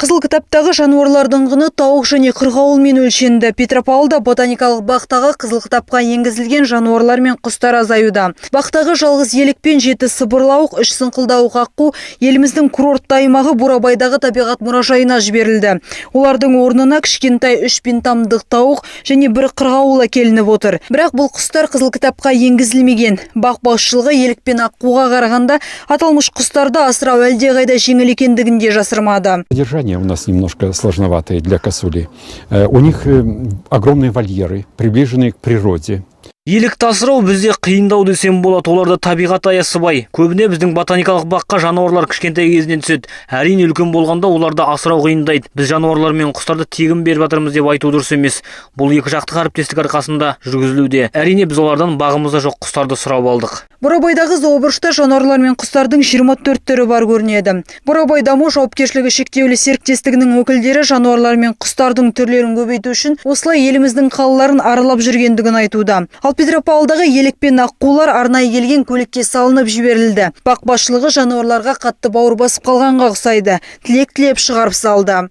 Қызыл кітаптағы жануарлардың құны тауық және қырғауылмен өлшенді. Петропавлда ботаникалық бақтағы қызыл кітапқа енгізілген жануарлар мен құстар азаюда. Бақтағы жалғыз елік пен 7 сыбырлауық, 3 сыңқылдауық аққу еліміздің курортты аймағы Бурабайдағы табиғат мұражайына жіберілді. Олардың орнына кішкентай 3 пентамдық тауық және 1 қырғауыл әкелініп отыр. Бірақ бұл құстар қызыл кітапқа енгізілмеген. Бақ басшылығы елік пен аққуға қарағанда аталмыш құстарды асырау әлдеқайда жеңіл екендігін де жасырмады. Содержание у нас немножко сложноватое для косулей. У них огромные вольеры, приближенные к природе. Елікті асырау бізде қиындау десем болады, оларда табиғат аясы бай. Көбіне біздің ботаникалық баққа жануарлар кішкентай кезінен түседі. Әрине үлкен болғанда оларды асырау қиындайды. Біз жануарлар мен құстарды тегін беріп жатырмыз деп айту дұрыс емес. Бұл екі жақты әріптестік арқасында жүргізілуде. Әрине біз олардан бағымызда жоқ құстарды сұрап алдық. Бурабайдағы зообұрышта жануарлар мен құстардың 24 түрі бар көрінеді. Бурабай даму жауапкершілігі шектеулі серіктестігінің өкілдері жануарлар мен құстардың түрлерін көбейту үшін осылай еліміздің қалаларын аралап жүргендігін айтуда. Ал Петропавлдағы елік пен аққулар арнайы келген көлікке салынып жіберілді. Бақ басшылығы жануарларға қатты бауыр басып қалғанға ұқсайды. Тілек тілеп шығарып салды.